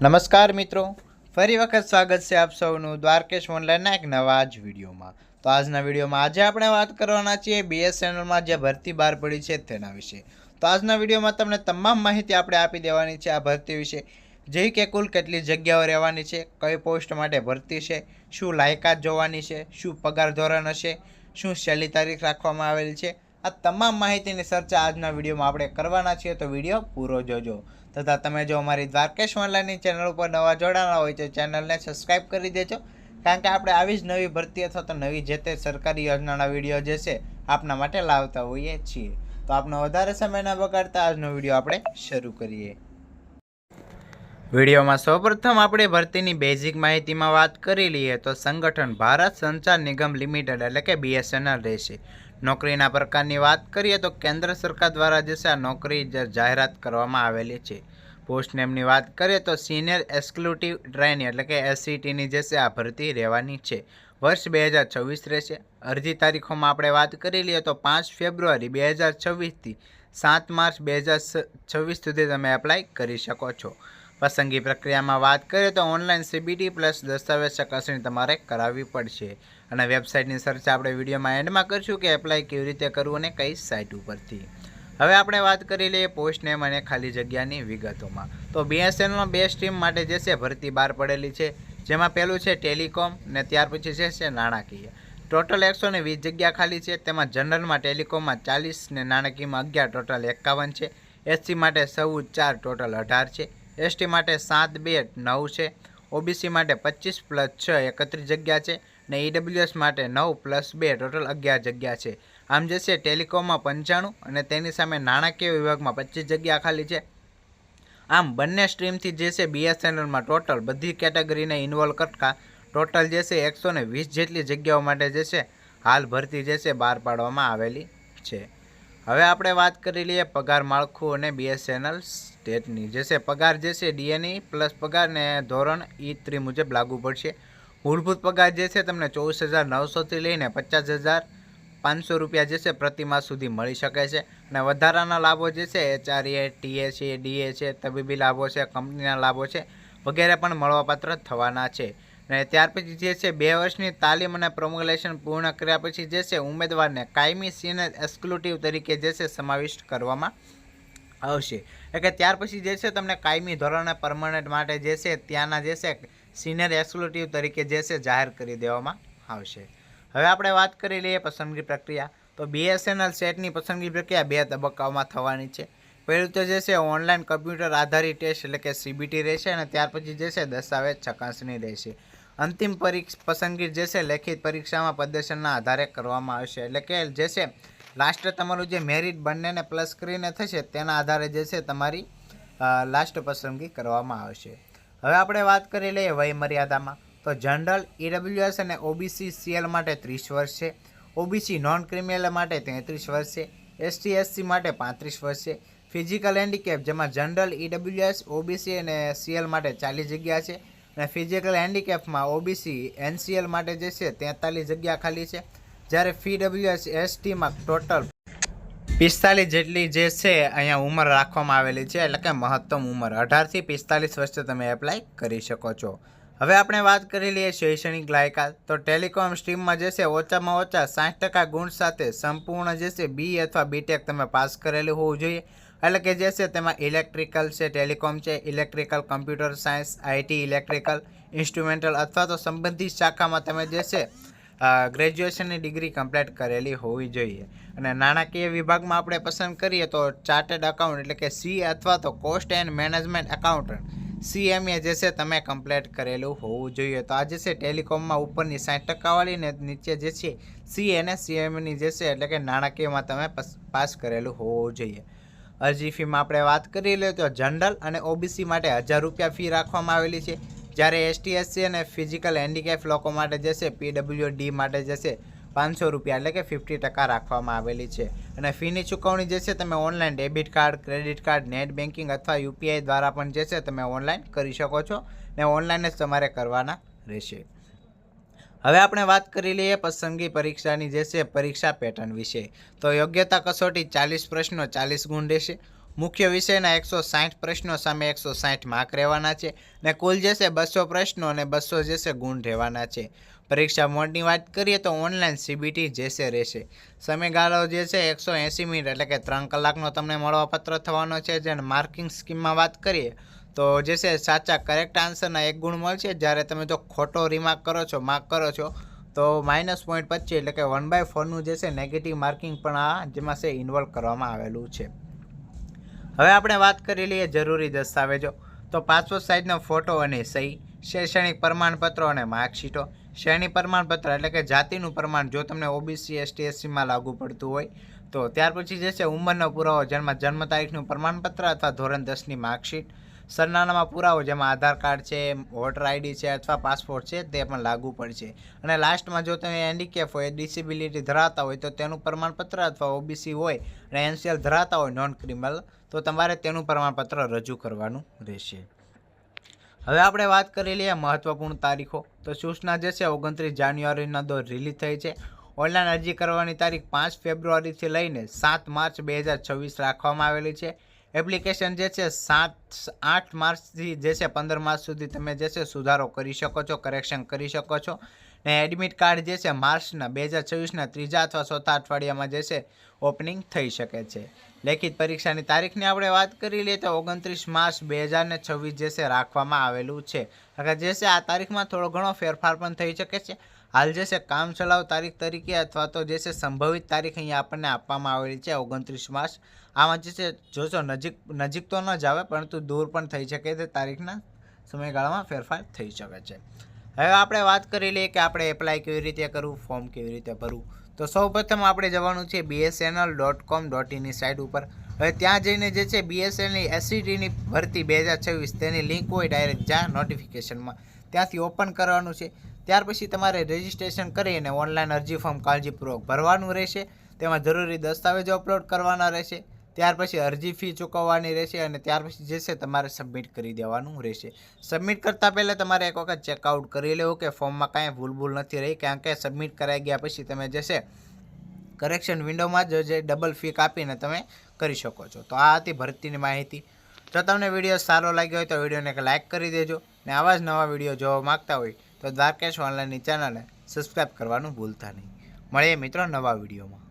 નમસ્કાર મિત્રો, ફરી વખત સ્વાગત છે આપ સૌનું દ્વારકેશ ઓનલાઈનના એક નવા જ વિડીયોમાં. તો આજના વિડીયોમાં આજે આપણે વાત કરવાના છીએ BSNLમાં જે ભરતી બહાર પડી છે તેના વિશે. તો આજના વિડીયોમાં તમને તમામ માહિતી આપણે આપી દેવાની છે આ ભરતી વિશે, જેવી કે કુલ કેટલી જગ્યાઓ રહેવાની છે, કઈ પોસ્ટ માટે ભરતી છે, શું લાયકાત જોવાની છે, શું પગાર ધોરણ હશે, શું છેલ્લી તારીખ રાખવામાં આવેલી છે. આ તમામ માહિતીની ચર્ચા આજના વિડીયોમાં આપણે કરવાના છીએ, તો વિડીયો પૂરો જોજો. તથા તમે જો અમારી દ્વારકેશ ઓનલાઈનની ચેનલ ઉપર નવા જોડાણા હોય તો ચેનલને સબસ્ક્રાઈબ કરી દેજો, કારણ કે આપણે આવી જ નવી ભરતી અથવા તો નવી જે તે સરકારી યોજનાના વિડીયો જે છે આપના માટે લાવતા હોઈએ છીએ. તો આપનો વધારે સમય ન બગાડતા આજનો વિડીયો આપણે શરૂ કરીએ. વિડીયોમાં સૌપ્રથમ આપણે ભરતીની બેઝિક માહિતીમાં વાત કરી લઈએ તો સંગઠન ભારત સંચાર નિગમ લિમિટેડ એટલે કે BSNL રહેશે. નોકરીના પ્રકારની વાત કરીએ તો કેન્દ્ર સરકાર દ્વારા જે છે આ નોકરી જાહેરાત કરવામાં આવેલી છે. પોસ્ટ નેમની વાત કરીએ તો સિનિયર એક્ઝિક્યુટિવ ટ્રેની એટલે કે SCTની જે છે આ ભરતી રહેવાની છે. વર્ષ 2026 રહેશે. અરજી તારીખોમાં આપણે વાત કરી લઈએ તો 5 ફેબ્રુઆરી 2026થી 7 માર્ચ 2026 સુધી તમે એપ્લાય કરી શકો છો. પસંદગી પ્રક્રિયામાં વાત કરીએ તો ઓનલાઈન CBT પ્લસ દસ્તાવેજ ચકાસણી તમારે કરાવવી પડશે. અને વેબસાઇટની ચર્ચા આપણે વિડીયોમાં એન્ડમાં કરીશું કે એપ્લાય કેવી રીતે કરવું અને કઈ સાઇટ ઉપરથી. હવે આપણે વાત કરી લઈએ પોસ્ટ નેમ અને ખાલી જગ્યાની વિગતોમાં. તો BSNLમાં 2 સ્ટ્રીમ માટે જે છે ભરતી બહાર પડેલી છે, જેમાં પહેલું છે ટેલિકોમ ને ત્યાર પછી જે છે નાણાકીય. ટોટલ 120 જગ્યા ખાલી છે. તેમાં જનરલમાં ટેલિકોમમાં 40 ને નાણાકીયમાં 11 ટોટલ 51 છે. SC માટે 14 4 ટોટલ 18 છે. ST માટે 7 2 9 છે. OBC માટે 25 + 6 31 જગ્યા છે. ને EWS માટે 9 + 2 ટોટલ 11 જગ્યા છે. આમ જે છે ટેલિકોમમાં 95 અને તેની સામે નાણાકીય વિભાગમાં 25 જગ્યા ખાલી છે. આમ બંને સ્ટ્રીમથી જે છે BSNLમાં ટોટલ બધી કેટેગરીને ઇન્વોલ્વ કરતા ટોટલ જે છે 120 જેટલી જગ્યાઓ માટે જે છે હાલ ભરતી જે છે બહાર પાડવામાં આવેલી છે. હવે આપણે વાત કરી લઈએ પગાર માળખું અને BSNL સ્ટેટની જે છે પગાર જે છે DNE પ્લસ પગાર ને ધોરણ E3 મુજબ લાગુ પડશે. મૂળભૂત પગાર જે છે તમને 24,900થી લઈને 50,500 રૂપિયા જે છે પ્રતિમાસ સુધી મળી શકે છે. અને વધારાના લાભો જે છે HRA, TA છે, DA છે, તબીબી લાભો છે, કંપનીના લાભો છે વગેરે પણ મળવાપાત્ર થવાના છે. અને ત્યાર પછી જે છે 2 વર્ષની તાલીમ અને પ્રોમોલેશન પૂર્ણ કર્યા પછી જે છે ઉમેદવારને કાયમી સિનિયર એક્ઝિક્યુટિવ તરીકે જે છે સમાવિષ્ટ કરવામાં આવશે. એટલે કે ત્યાર પછી જે છે તમને કાયમી ધોરણે પરમનન્ટ માટે જે છે ત્યાંના જે છે સિનિયર એક્ઝિક્યુટિવ તરીકે જે છે જાહેર કરી દેવામાં આવશે. હવે આપણે વાત કરી લઈએ પસંદગી પ્રક્રિયા. તો BSNL સેટની પસંદગી પ્રક્રિયા 2 તબક્કાઓમાં થવાની છે. પહેલું તો જે છે ઓનલાઈન કમ્પ્યુટર આધારિત ટેસ્ટ એટલે કે CBT રહેશે અને ત્યાર પછી જે છે દસ્તાવેજ ચકાસણી રહેશે. અંતિમ પસંદગી જે છે લેખિત પરીક્ષામાં પ્રદર્શનના આધારે કરવામાં આવશે. એટલે કે જે છે લાસ્ટ તમારું જે મેરિટ બંનેને પ્લસ કરીને થશે તેના આધારે જે છે તમારી લાસ્ટ પસંદગી કરવામાં આવશે. હવે આપણે વાત કરી લઈએ વય મર્યાદામાં. તો જનરલ, EWS અને OBC CL માટે 30 વર્ષ છે. OBC નોન ક્રિમિનલ માટે 33 વર્ષ છે. ST SC માટે 35 વર્ષ છે. ફિઝિકલ હેન્ડીકેપ જેમાં જનરલ, EWS, OBC અને CL માટે 40 જગ્યા છે. અને ફિઝિકલ હેન્ડીકેપમાં OBC NCL માટે જે છે 43 જગ્યા ખાલી છે. જ્યારે FWS STમાં ટોટલ 45 જેટલી જે છે અહીંયા ઉંમર રાખવામાં આવેલી છે. એટલે કે મહત્તમ ઉંમર 18થી 45 વર્ષે તમે એપ્લાય કરી શકો છો. હવે આપણે વાત કરી લઈએ શૈક્ષણિક લાયકાત. તો ટેલિકોમ સ્ટ્રીમમાં જે છે ઓછામાં ઓછા 60% ગુણ સાથે સંપૂર્ણ જે છે BE અથવા BTech તમે પાસ કરેલું હોવું જોઈએ. એટલે કે જે છે તેમાં ઇલેક્ટ્રિકલ છે, ટેલિકોમ છે, electrical, computer science, IT, electrical, instrumental અથવા તો સંબંધિત શાખામાં તમે જે છે ગ્રેજ્યુએશનની ડિગ્રી કમ્પ્લીટ કરેલી હોવી જોઈએ. અને નાણાકીય વિભાગમાં આપણે પસંદ કરીએ તો ચાર્ટર્ડ એકાઉન્ટ એટલે કે C અથવા તો cost and management accountant CMA જે છે તમે કમ્પ્લીટ કરેલું હોવું જોઈએ. તો આ જે છે ટેલિકોમમાં ઉપરની 60% વાળી ને નીચે જે છે C અને CMAની જે છે એટલે કે નાણાકીયમાં તમે પાસ કરેલું હોવું જોઈએ. અરજી ફીમાં આપણે વાત કરી લઈએ તો જનરલ અને OBC માટે 1000 રૂપિયા ફી રાખવામાં આવેલી છે. જ્યારે ST SC અને ફિઝિકલ હેન્ડીકેપ લોકો માટે જે છે PWD માટે જે છે 500 રૂપિયા એટલે કે 50% રાખવામાં આવેલી છે. અને ફીની ચૂકવણી જે છે તમે online debit card, credit card, net banking અથવા UPI દ્વારા પણ જે છે તમે ઓનલાઈન કરી શકો છો ને ઓનલાઈન જ તમારે કરવાના રહેશે. હવે આપણે વાત કરી લઈએ પસંદગી પરીક્ષાની જે છે પરીક્ષા પેટર્ન વિશે. તો યોગ્યતા કસોટી 40 પ્રશ્નો 40 ગુણ રહેશે. મુખ્ય વિષયના 160 પ્રશ્નો સામે 160 માર્ક રહેવાના છે ને કુલ જે છે 200 પ્રશ્નો અને 200 જે છે ગુણ રહેવાના છે. પરીક્ષા મોડની વાત કરીએ તો ઓનલાઈન સીબીટી જે છે રહેશે. સમયગાળો જે છે 180 મિનિટ એટલે કે 3 કલાકનો તમને મળવાપત્ર થવાનો છે. જેને માર્કિંગ સ્કીમમાં વાત કરીએ તો જે છે સાચા કરેક્ટ આન્સરના 1 ગુણ મળશે. જ્યારે તમે જો ખોટો માર્ક કરો છો તો -0.25 એટલે કે 1/4નું જે છે નેગેટિવ માર્કિંગ પણ આ જેમાં છે ઇન્વોલ્વ કરવામાં આવેલું છે. હવે આપણે વાત કરી લઈએ જરૂરી દસ્તાવેજો. તો પાસપોર્ટ સાઇઝનો ફોટો અને સહી, શૈક્ષણિક પ્રમાણપત્રો અને માર્કશીટો. શ્રેણી પ્રમાણપત્ર એટલે કે જાતિનું પ્રમાણ જો તમને ઓબીસી એસટી એસસીમાં લાગુ પડતું હોય તો. ત્યાર પછી જે છે ઉંમરનો પુરાવો જેમાં જન્મ તારીખનું પ્રમાણપત્ર અથવા ધોરણ 10ની માર્કશીટ. સરનામામાં પુરાવો જેમાં આધાર કાર્ડ છે, વોટર આઈડી છે અથવા પાસપોર્ટ છે તે પણ લાગુ પડશે. અને લાસ્ટમાં જો તમે હેન્ડીકેપ હોય, ડિસેબિલિટી ધરાવતા હોય તો તેનું પ્રમાણપત્ર અથવા ઓબીસી હોય અને એનસીએલ ધરાવતા હોય નોન ક્રિમિનલ તો તમારે તેનું પ્રમાણપત્ર રજૂ કરવાનું રહેશે. હવે આપણે વાત કરી લઈએ મહત્વપૂર્ણ તારીખો. તો સૂચના જે છે 29 જાન્યુઆરીના રિલીઝ થઈ છે. ઓનલાઈન અરજી કરવાની તારીખ 5 ફેબ્રુઆરીથી લઈને 7 માર્ચ 2026 રાખવામાં આવેલી છે. એપ્લિકેશન જે છે 8 માર્ચથી જે છે 15 માર્ચ સુધી તમે જે છે સુધારો કરી શકો છો, કરેક્શન કરી શકો છો. ને એડમિટ કાર્ડ જે છે માર્ચના 2026ના ત્રીજા અથવા ચોથા અઠવાડિયામાં જે છે ઓપનિંગ થઈ શકે છે. લેખિત પરીક્ષાની તારીખની આપણે વાત કરી લઈએ તો 29 માર્ચ 2026 જે છે રાખવામાં આવેલું છે. અગર જે છે આ તારીખમાં થોડો ઘણો ફેરફાર પણ થઈ શકે છે. હાલ જે છે કામચલાઉ તારીખ તરીકે અથવા તો જે છે સંભવિત તારીખ અહીંયા આપણને આપવામાં આવેલી છે 29 માર્ચ. આમાં જે છે જોજો નજીક તો ન જ આવે પરંતુ દૂર પણ થઈ શકે છે. તારીખના સમયગાળામાં ફેરફાર થઈ શકે છે. હવે આપણે વાત કરી લઈએ કે આપણે એપ્લાય કેવી રીતે કરવું, ફોર્મ કેવી રીતે ભરવું. તો સૌપ્રથમ આપણે જવાનું છે bsnl.com.in ની સાઇટ ઉપર. હવે ત્યાં જઈને જે છે બીએસએનએલની એસસીટીની ભરતી 2026 તેની લિંક હોય ડાયરેક્ટ જ્યાં નોટિફિકેશનમાં ત્યાંથી ઓપન કરવાનું છે. ત્યાર પછી તમારે રજિસ્ટ્રેશન કરીને ઓનલાઈન અરજી ફોર્મ કાળજીપૂર્વક ભરવાનું રહેશે. તેમાં જરૂરી દસ્તાવેજો અપલોડ કરવાના રહેશે. ત્યાર પછી અરજી ફી ચૂકવવાની રહેશે અને ત્યાર પછી જે છે તમારે સબમિટ કરી દેવાનું રહેશે. સબમિટ કરતાં પહેલાં તમારે એક વખત ચેકઆઉટ કરી લેવું કે ફોર્મમાં કાંઈ ભૂલ નથી રહી, કારણ કે સબમિટ કરાઈ ગયા પછી તમે જે છે કરેક્શન વિન્ડોમાં જ જે ડબલ ફી કાપીને તમે કરી શકો છો. તો આ હતી ભરતીની માહિતી. જો તમને વિડીયો સારો લાગ્યો હોય તો વિડીયોને એક લાઇક કરી દેજો ને આવા જ નવા વિડીયો જોવા માગતા હોય તો દ્વારકેશ ઓનલાઈનની ચેનલને સબસ્ક્રાઈબ કરવાનું ભૂલતા નહીં. મળીએ મિત્રો નવા વિડીયોમાં.